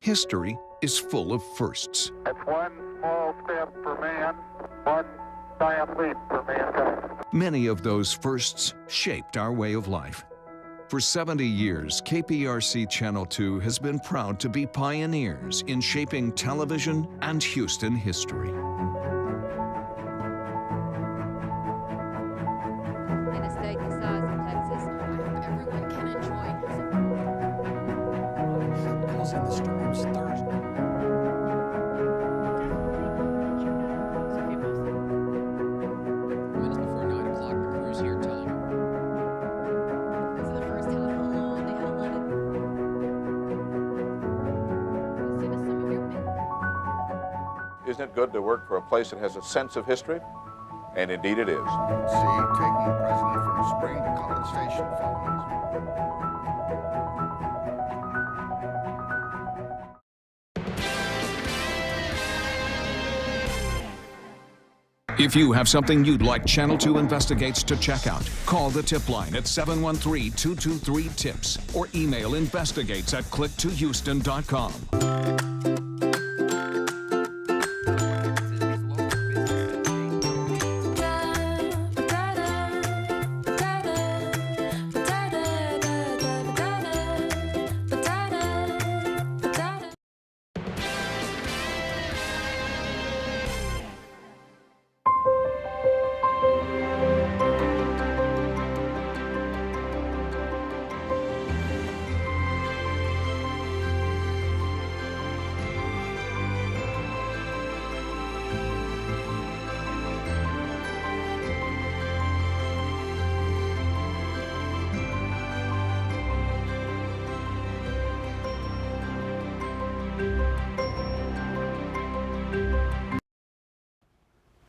history is full of firsts. It's one small step for man, one giant leap for mankind. Many of those firsts shaped our way of life. For 70 years, KPRC Channel 2 has been proud to be pioneers in shaping television and Houston history. In a state the size of Texas, everyone can enjoy. Causing the storms Thursday. Minutes before 9 o'clock, the crew's here telling them. This is the first time in a long they had 11. Send us some of your men. Isn't it good to work for a place that has a sense of history? And indeed it is. See, taking the president from Spring to College Station following. If you have something you'd like Channel 2 Investigates to check out, call the tip line at 713-223-TIPS or email investigates@click2houston.com.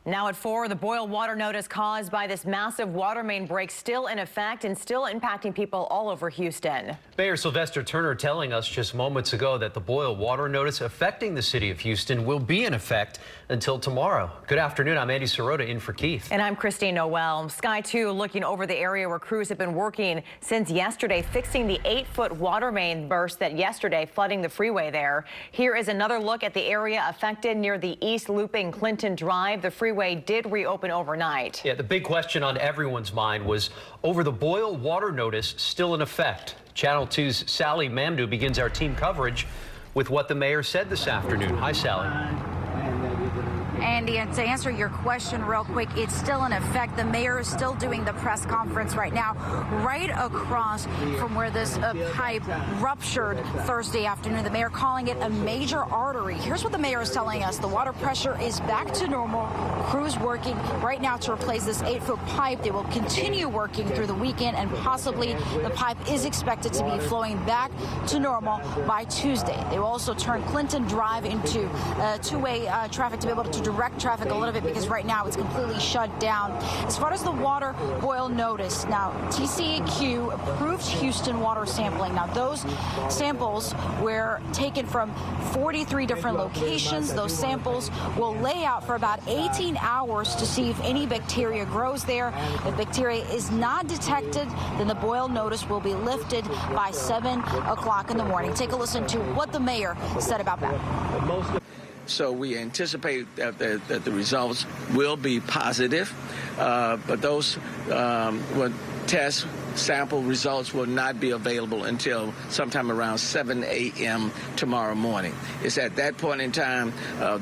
Now at 4, the boil water notice caused by this massive water main break still in effect and still impacting people all over Houston. Mayor Sylvester Turner telling us just moments ago that the boil water notice affecting the city of Houston will be in effect until tomorrow. Good afternoon. I'm Andy Sirota in for Keith. And I'm Christine Noel. Sky 2 looking over the area where crews have been working since yesterday, fixing the 8-foot water main burst that yesterday flooding the freeway there. Here is another look at the area affected near the East Looping Clinton Drive. The freeway did reopen overnight. Yeah, the big question on everyone's mind was over the boil water notice still in effect. Channel 2's Sally Mamdou begins our team coverage with what the mayor said this afternoon. Hi, Sally. Andy, and to answer your question real quick, it's still in effect. The mayor is still doing the press conference right now, right across from where this pipe ruptured Thursday afternoon. The mayor calling it a major artery. Here's what the mayor is telling us. The water pressure is back to normal. Crews working right now to replace this 8-foot pipe. They will continue working through the weekend, and possibly the pipe is expected to be flowing back to normal by Tuesday. They will also turn Clinton Drive into two-way traffic to be able to direct traffic a little bit, because right now it's completely shut down. As far as the water boil notice, now TCEQ approved Houston water sampling. Now those samples were taken from 43 different locations. Those samples will lay out for about 18 hours to see if any bacteria grows there. If bacteria is not detected, then the boil notice will be lifted by 7 o'clock in the morning. Take a listen to what the mayor said about that. So we anticipate that the results will be positive, but those test sample results will not be available until sometime around 7 a.m. tomorrow morning. It's at that point in time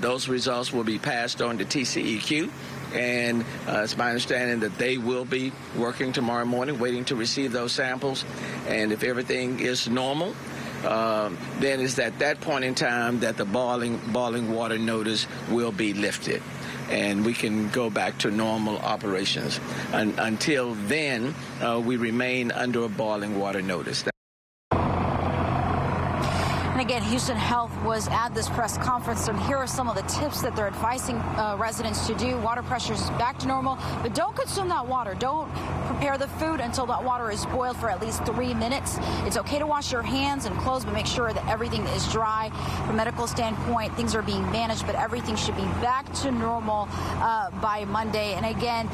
those results will be passed on to TCEQ. And it's my understanding that they will be working tomorrow morning, waiting to receive those samples. And if everything is normal, then it's at that point in time that the boiling water notice will be lifted, and we can go back to normal operations. Until then, we remain under a boiling water notice. And again, Houston Health was at this press conference, and here are some of the tips that they're advising residents to do. Water pressure is back to normal, but don't consume that water. Don't prepare the food until that water is boiled for at least 3 minutes. It's okay to wash your hands and clothes, but make sure that everything is dry. From a medical standpoint, things are being managed, but everything should be back to normal by Monday. And again,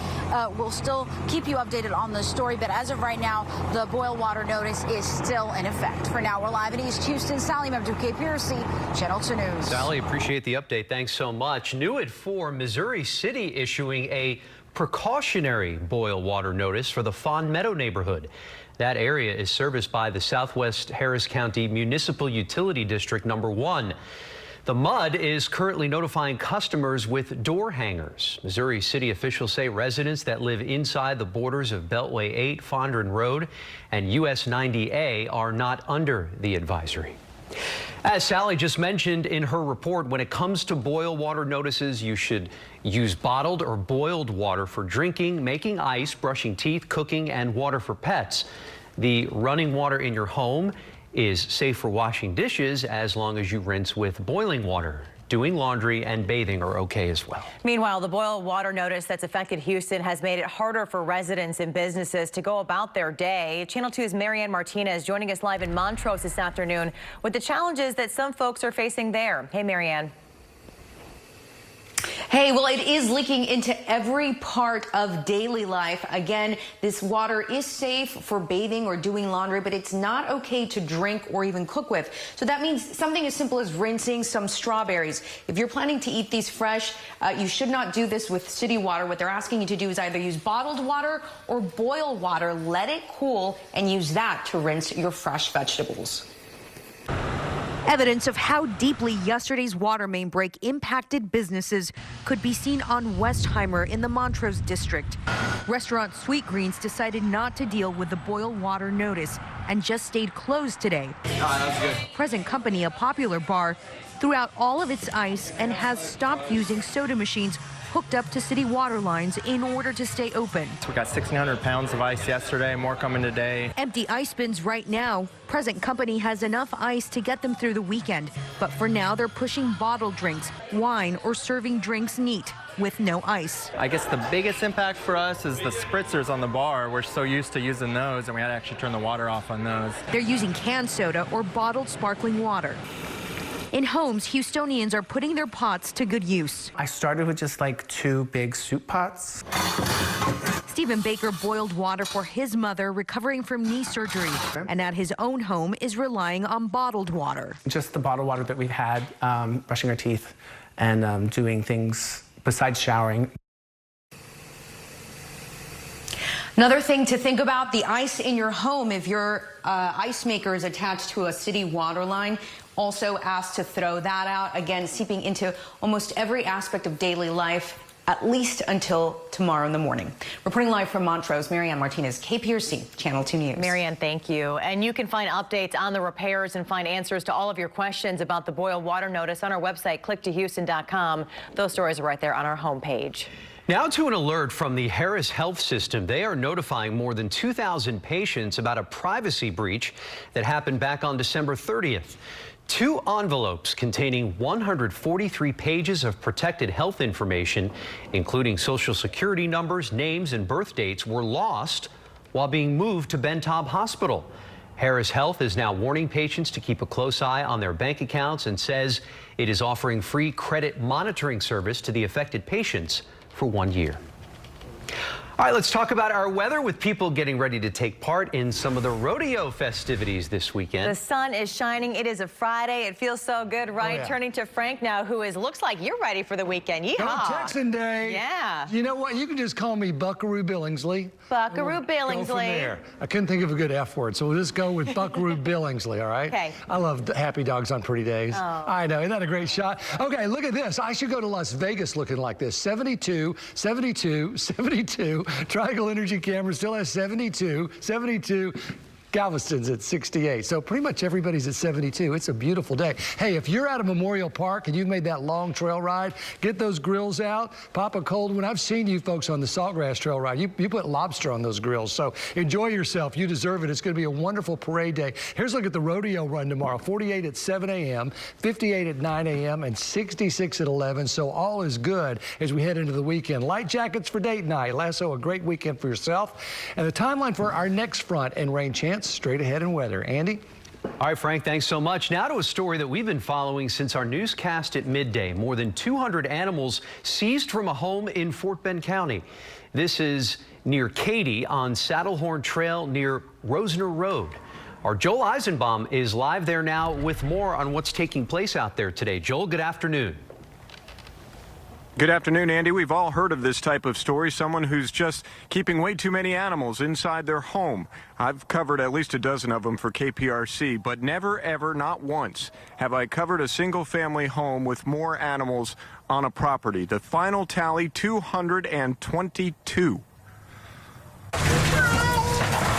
we'll still keep you updated on the story, but as of right now, the boil water notice is still in effect. For now, we're live in East Houston. Sally Mamdou, KPRC, Channel 2 News. Sally, appreciate the update. Thanks so much. New at 4, Missouri City issuing a precautionary boil water notice for the Fond Meadow neighborhood. That area is serviced by the Southwest Harris County Municipal Utility District Number 1. The MUD is currently notifying customers with door hangers. Missouri city officials say residents that live inside the borders of Beltway 8, Fondren Road, and US 90A are not under the advisory. As Sally just mentioned in her report, when it comes to boil water notices, you should use bottled or boiled water for drinking, making ice, brushing teeth, cooking, and water for pets. The running water in your home is safe for washing dishes as long as you rinse with boiling water. Doing laundry and bathing are okay as well. Meanwhile, the boil water notice that's affected Houston has made it harder for residents and businesses to go about their day. Channel 2's Marianne Martinez joining us live in Montrose this afternoon with the challenges that some folks are facing there. Hey, Marianne. Hey, well, it is leaking into every part of daily life. Again, this water is safe for bathing or doing laundry, but it's not okay to drink or even cook with. So that means something as simple as rinsing some strawberries. If you're planning to eat these fresh, you should not do this with city water. What they're asking you to do is either use bottled water or boil water, let it cool, and use that to rinse your fresh vegetables. Evidence of how deeply yesterday's water main break impacted businesses could be seen on Westheimer in the Montrose district. Restaurant Sweet Greens decided not to deal with the boil water notice and just stayed closed today. That's good. Present Company, a popular bar, threw out all of its ice and has stopped using soda machines hooked up to city water lines in order to stay open. We got 1,600 pounds of ice yesterday, more coming today. Empty ice bins right now. Present Company has enough ice to get them through the weekend, but for now they're pushing bottled drinks, wine, or serving drinks neat with no ice. I guess the biggest impact for us is the spritzers on the bar. We're so used to using those, and we had to actually turn the water off on those. They're using canned soda or bottled sparkling water. In homes, Houstonians are putting their pots to good use. I started with just like 2 big soup pots. Stephen Baker boiled water for his mother recovering from knee surgery, and at his own home is relying on bottled water. Just the bottled water that we've had, brushing our teeth and doing things besides showering. Another thing to think about, the ice in your home. If your ice maker is attached to a city water line, also asked to throw that out. Again, seeping into almost every aspect of daily life, at least until tomorrow in the morning. Reporting live from Montrose, Marianne Martinez, KPRC, Channel 2 News. Marianne, thank you. And you can find updates on the repairs and find answers to all of your questions about the boil water notice on our website, click2houston.com. Those stories are right there on our homepage. Now to an alert from the Harris Health System. They are notifying more than 2,000 patients about a privacy breach that happened back on December 30th. 2 envelopes containing 143 pages of protected health information, including social security numbers, names, and birth dates, were lost while being moved to Ben Taub Hospital. Harris Health is now warning patients to keep a close eye on their bank accounts and says it is offering free credit monitoring service to the affected patients for 1 year. All right, let's talk about our weather with people getting ready to take part in some of the rodeo festivities this weekend. The sun is shining. It is a Friday. It feels so good, right? Oh, yeah. Turning to Frank now, who looks like you're ready for the weekend. Yeehaw. Texan Day. Yeah. You know what? You can just call me Buckaroo Billingsley. Buckaroo Billingsley. Go from there. I couldn't think of a good F word, so we'll just go with Buckaroo Billingsley, all right? Okay. I love happy dogs on pretty days. Oh. I know. Isn't that a great shot? Okay, look at this. I should go to Las Vegas looking like this. 72, 72, 72. Triangle Energy camera still has 72, 72. Galveston's at 68. So pretty much everybody's at 72. It's a beautiful day. Hey, if you're out of Memorial Park and you've made that long trail ride, get those grills out, pop a cold one. I've seen you folks on the Saltgrass Trail ride. You put lobster on those grills. So enjoy yourself. You deserve it. It's going to be a wonderful parade day. Here's a look at the rodeo run tomorrow. 48 at 7 a.m., 58 at 9 a.m., and 66 at 11. So all is good as we head into the weekend. Light jackets for date night. Lasso, a great weekend for yourself. And the timeline for our next front and rain chance straight ahead in weather. Andy? All right, Frank, thanks so much. Now to a story that we've been following since our newscast at midday. More than 200 animals seized from a home in Fort Bend County. This is near Katy on Saddlehorn Trail near Rosner Road. Our Joel Eisenbaum is live there now with more on what's taking place out there today. Joel, good afternoon. Good afternoon, Andy. We've all heard of this type of story, someone who's just keeping way too many animals inside their home. I've covered at least a dozen of them for KPRC, but never, ever, not once, have I covered a single-family home with more animals on a property. The final tally, 222.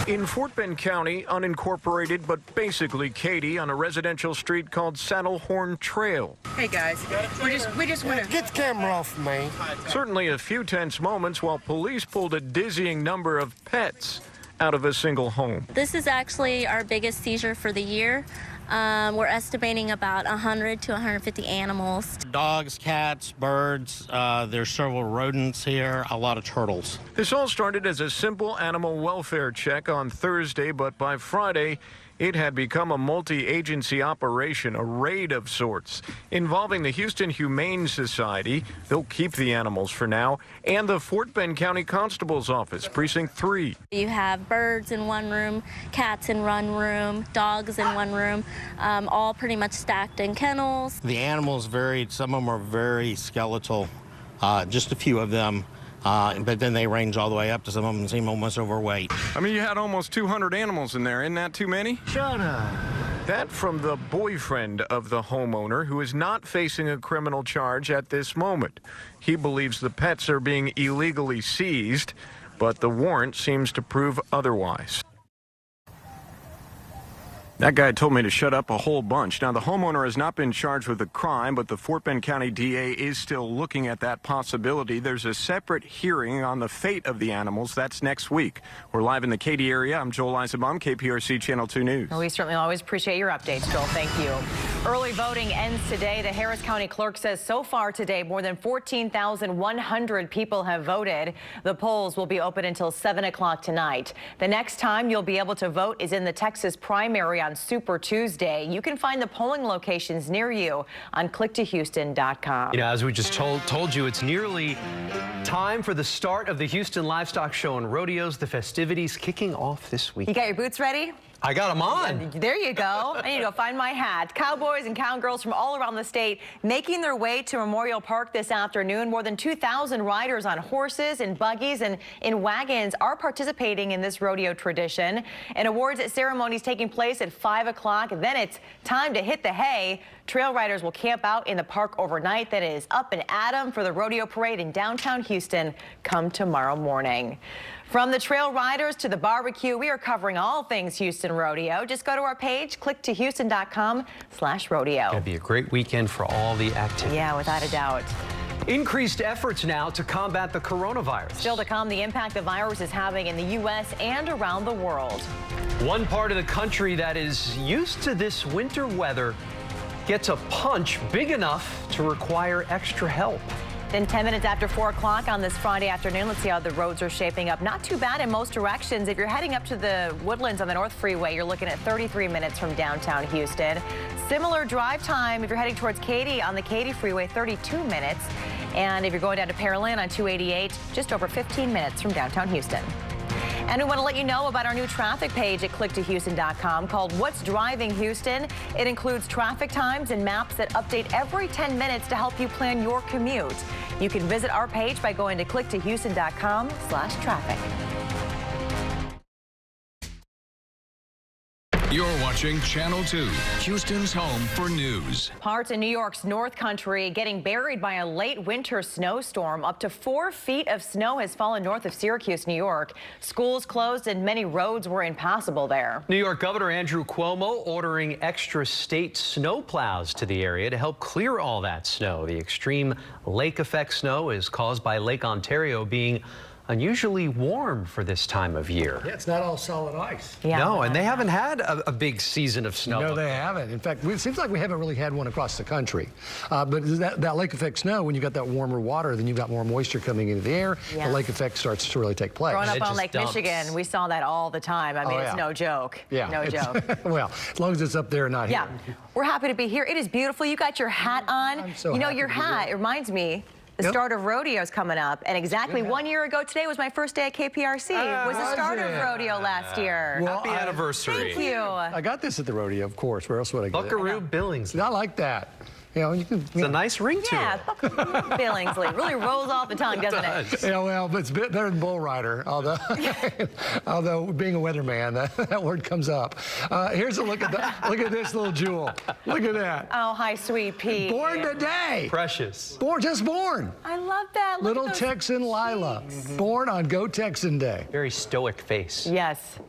In Fort Bend County, unincorporated but basically Katy, on a residential street called Saddlehorn Trail. Hey guys, we just want to get the camera off me. Certainly a few tense moments while police pulled a dizzying number of pets out of a single home. This is actually our biggest seizure for the year. We're estimating about 100 to 150 animals. Dogs, cats, birds, there's several rodents here, a lot of turtles. This all started as a simple animal welfare check on Thursday, but by Friday, it had become a multi-agency operation, a raid of sorts, involving the Houston Humane Society, they'll keep the animals for now, and the Fort Bend County Constable's Office, Precinct 3. You have birds in one room, cats in one room, dogs in one room, all pretty much stacked in kennels. The animals varied. Some of them are very skeletal, just a few of them. But then they range all the way up to some of them seem almost overweight. I mean, you had almost 200 animals in there. Isn't that too many? Shut up. That from the boyfriend of the homeowner, who is not facing a criminal charge at this moment. He believes the pets are being illegally seized, but the warrant seems to prove otherwise. That guy told me to shut up a whole bunch. Now, the homeowner has not been charged with a crime, but the Fort Bend County DA is still looking at that possibility. There's a separate hearing on the fate of the animals. That's next week. We're live in the Katy area. I'm Joel Eisenbaum, KPRC Channel 2 News. Well, we certainly always appreciate your updates, Joel. Thank you. Early voting ends today. The Harris County Clerk says so far today, more than 14,100 people have voted. The polls will be open until 7 o'clock tonight. The next time you'll be able to vote is in the Texas primary on Super Tuesday. You can find the polling locations near you on clicktohouston.com. You know, as we just told you, it's nearly time for the start of the Houston Livestock Show and Rodeos, the festivities kicking off this week. You got your boots ready? I got them on. There you go. I need to go find my hat. Cowboys and cowgirls from all around the state making their way to Memorial Park this afternoon. More than 2,000 riders on horses and buggies and in wagons are participating in this rodeo tradition. An awards ceremony is taking place at 5 o'clock. Then it's time to hit the hay. Trail riders will camp out in the park overnight. That is up and at 'em for the rodeo parade in downtown Houston come tomorrow morning. From the trail riders to the barbecue, we are covering all things Houston Rodeo. Just go to our page, clicktohouston.com/rodeo. It'll be a great weekend for all the activities. Yeah, without a doubt. Increased efforts now to combat the coronavirus. Still to come, the impact the virus is having in the U.S. and around the world. One part of the country that is used to this winter weather gets a punch big enough to require extra help. Then 10 minutes after 4 o'clock on this Friday afternoon, let's see how the roads are shaping up. Not too bad in most directions. If you're heading up to the Woodlands on the North Freeway, you're looking at 33 minutes from downtown Houston. Similar drive time if you're heading towards Katy on the Katy Freeway, 32 minutes. And if you're going down to Pearland on 288, just over 15 minutes from downtown Houston. And we want to let you know about our new traffic page at clicktohouston.com called What's Driving Houston. It includes traffic times and maps that update every 10 minutes to help you plan your commute. You can visit our page by going to clicktohouston.com/traffic. You're watching Channel 2, Houston's home for news. Parts of New York's North Country getting buried by a late winter snowstorm. Up to 4 feet of snow has fallen north of Syracuse, New York. Schools closed and many roads were impassable there. New York Governor Andrew Cuomo ordering extra state snow plows to the area to help clear all that snow. The extreme lake effect snow is caused by Lake Ontario being unusually warm for this time of year. Yeah, it's not all solid ice. Yeah, no, and they haven't had a big season of snow. No, they haven't. In fact, it seems like we haven't really had one across the country. But that lake effect snow, when you got that warmer water, then you've got more moisture coming into the air. Yeah. The lake effect starts to really take place. Growing up on Lake Michigan, we saw that all the time. I mean, it's no joke. Yeah, no joke. Well, as long as it's up there and not here. Yeah, we're happy to be here. It is beautiful. You got your hat on. I'm so you know, happy your to be hat, here. it reminds me. The start of Rodeo is coming up, and exactly 1 year ago today was my first day at KPRC. It was the start of Rodeo last year. Well, Happy anniversary. Thank you. I got this at the rodeo, of course. Where else would I get it? Buckaroo Billingsley. I like that. You know, you can. It's a nice ring to Yeah, it. Billingsley. Really rolls off the tongue, doesn't it? Yeah, well, but it's better than bull rider, although being a weatherman, that word comes up. Here's a look at this little jewel. Look at that. Oh, hi, sweet pea. Born today. Precious. Just born. I love that. Look Little at those Texan Lila, born on Go Texan Day. Very stoic face. Yes.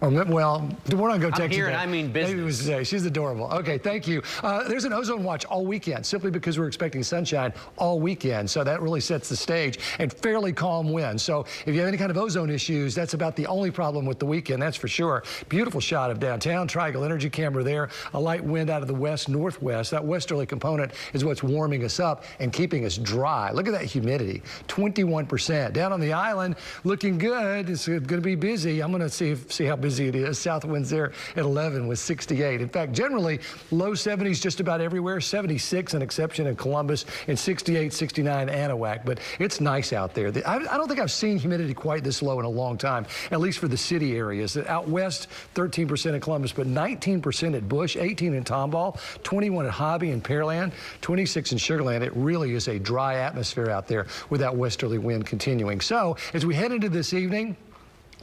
Well, born on Go Texan here Day. and I mean business. Maybe it was today. She's adorable. Okay, thank you. There's an ozone watch all weekend, simply because we're expecting sunshine all weekend. So that really sets the stage, and fairly calm winds. So if you have any kind of ozone issues, that's about the only problem with the weekend, that's for sure. Beautiful shot of downtown. Triangle energy camera there. A light wind out of the west-northwest. That westerly component is what's warming us up and keeping us dry. Look at that humidity, 21%. Down on the island, looking good. It's going to be busy. I'm going to see how busy it is. South winds there at 11 with 68. In fact, generally low 70s just about everywhere. 76 an exception in Columbus, and 68, 69 Anahuac. But it's nice out there. I don't think I've seen humidity quite this low in a long time, at least for the city areas. Out west, 13% in Columbus, but 19% at Bush, 18 in Tomball, 21 at Hobby and Pearland, 26 in Sugar Land. It really is a dry atmosphere out there with that westerly wind continuing. So as we head into this evening,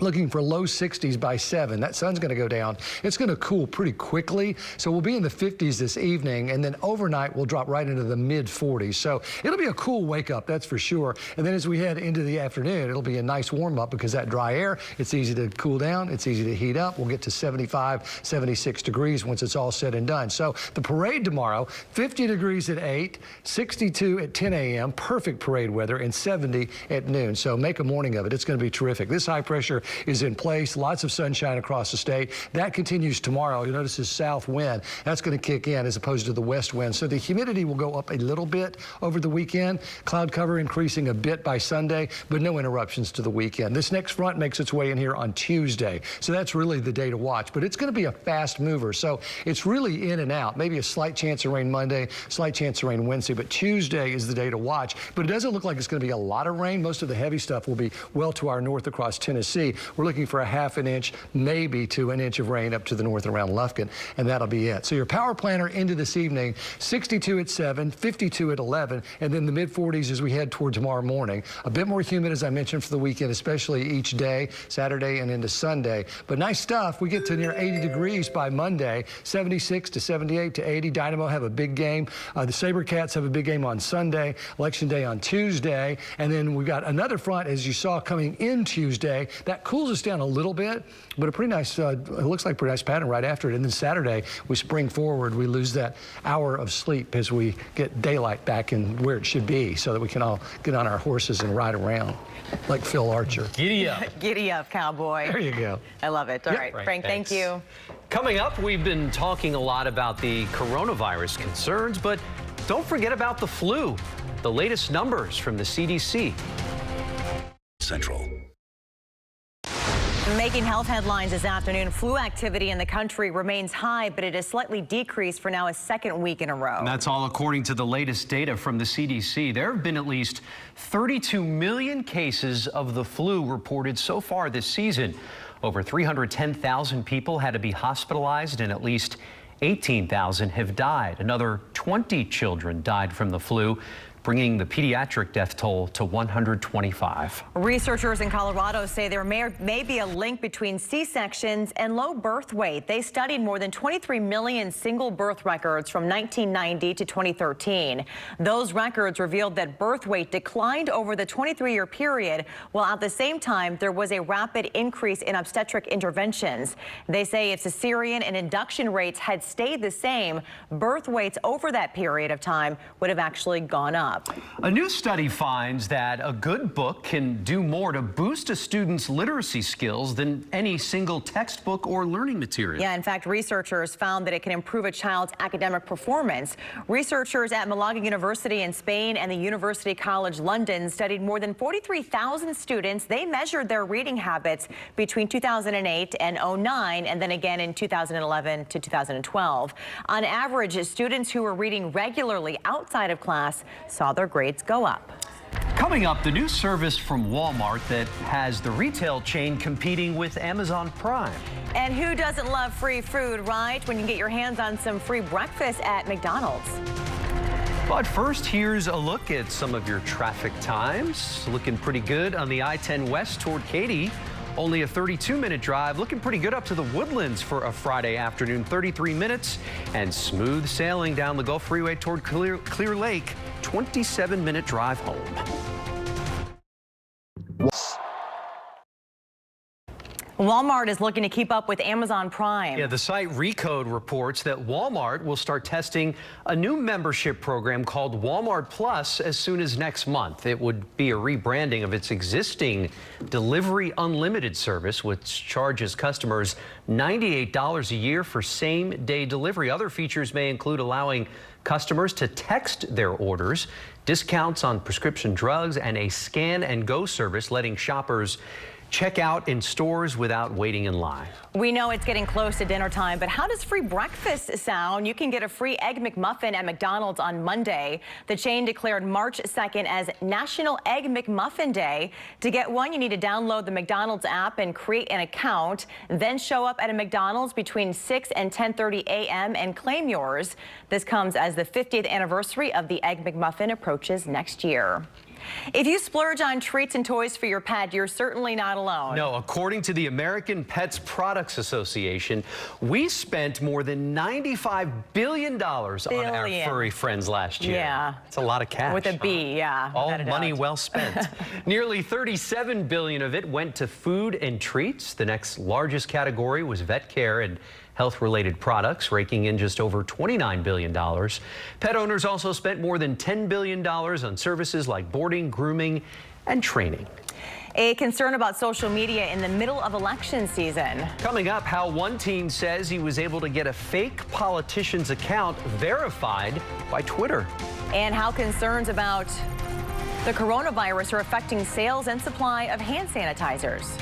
looking for low 60s by 7. That sun's going to go down. It's going to cool pretty quickly. So we'll be in the 50s this evening, and then overnight we'll drop right into the mid 40s. So it'll be a cool wake up, that's for sure. And then as we head into the afternoon, it'll be a nice warm up because that dry air, it's easy to cool down. It's easy to heat up. We'll get to 75, 76 degrees once it's all said and done. So the parade tomorrow, 50 degrees at 8, 62 at 10 a.m., perfect parade weather, and 70 at noon. So make a morning of it. It's going to be terrific. This high pressure is in place. Lots of sunshine across the state. That continues tomorrow. You'll notice this south wind. That's going to kick in as opposed to the west wind. So the humidity will go up a little bit over the weekend. Cloud cover increasing a bit by Sunday, but no interruptions to the weekend. This next front makes its way in here on Tuesday. So that's really the day to watch. But it's going to be a fast mover. So it's really in and out. Maybe a slight chance of rain Monday, slight chance of rain Wednesday. But Tuesday is the day to watch. But it doesn't look like it's going to be a lot of rain. Most of the heavy stuff will be well to our north across Tennessee. We're looking for a half an inch, maybe to an inch of rain up to the north around Lufkin, and that'll be it. So your power planner into this evening, 62 at 7, 52 at 11, and then the mid-40s as we head toward tomorrow morning. A bit more humid, as I mentioned, for the weekend, especially each day, Saturday and into Sunday. But nice stuff. We get to near 80 degrees by Monday, 76 to 78 to 80. Dynamo have a big game. The SaberCats have a big game on Sunday, Election Day on Tuesday, and then we've got another front, as you saw, coming in Tuesday. That cools us down a little bit, but a pretty nice, it looks like a pretty nice pattern right after it. And then Saturday, we spring forward. We lose that hour of sleep as we get daylight back in where it should be so that we can all get on our horses and ride around like Phil Archer. Giddy up. Giddy up, cowboy. There you go. I love it. All right, Frank, thank you. Coming up, we've been talking a lot about the coronavirus concerns, but don't forget about the flu. The latest numbers from the CDC. Central. Making health headlines this afternoon, flu activity in the country remains high, but it has slightly decreased for now a second week in a row. And that's all according to the latest data from the CDC. There have been at least 32 million cases of the flu reported so far this season. Over 310,000 people had to be hospitalized, and at least 18,000 have died. Another 20 children died from the flu. bringing the pediatric death toll to 125. Researchers in Colorado say there may be a link between C-sections and low birth weight. They studied more than 23 million single birth records from 1990 to 2013. Those records revealed that birth weight declined over the 23-year period, while at the same time there was a rapid increase in obstetric interventions. They say if cesarean and induction rates had stayed the same, birth weights over that period of time would have actually gone up. A new study finds that a good book can do more to boost a student's literacy skills than any single textbook or learning material. Yeah, in fact, researchers found that it can improve a child's academic performance. Researchers at Malaga University in Spain and the University College London studied more than 43,000 students. They measured their reading habits between 2008 and 2009, and then again in 2011 to 2012. On average, students who were reading regularly outside of class saw their grades go up. Coming up, the new service from Walmart that has the retail chain competing with Amazon Prime. And who doesn't love free food, right? When you get your hands on some free breakfast at McDonald's. But first, here's a look at some of your traffic times. Looking pretty good on the I-10 West toward Katy. Only a 32-minute drive, looking pretty good up to the Woodlands for a Friday afternoon, 33 minutes, and smooth sailing down the Gulf Freeway toward Clear Lake, 27-minute drive home. Walmart is looking to keep up with Amazon Prime. Yeah, the site Recode reports that Walmart will start testing a new membership program called Walmart Plus as soon as next month. It would be a rebranding of its existing Delivery Unlimited service, which charges customers $98 a year for same-day delivery. Other features may include allowing customers to text their orders, discounts on prescription drugs, and a scan-and-go service letting shoppers check out in stores without waiting in line. We know it's getting close to dinner time, but how does free breakfast sound? You can get a free Egg McMuffin at McDonald's on Monday. The chain declared March 2nd as National Egg McMuffin Day. To get one, you need to download the McDonald's app and create an account, then show up at a McDonald's between 6 and 10:30 a.m. and claim yours. This comes as the 50th anniversary of the Egg McMuffin approaches next year. If you splurge on treats and toys for your pet, you're certainly not alone. No, according to the American Pets Products Association, we spent more than $95 billion on our furry friends last year. Yeah. It's a lot of cash. With a B, yeah. All money well spent. Nearly $37 billion of it went to food and treats. The next largest category was vet care and health-related products, raking in just over $29 billion. Pet owners also spent more than $10 billion on services like boarding, grooming, and training. A concern about social media in the middle of election season. Coming up, how one teen says he was able to get a fake politician's account verified by Twitter. And how concerns about the coronavirus are affecting sales and supply of hand sanitizers.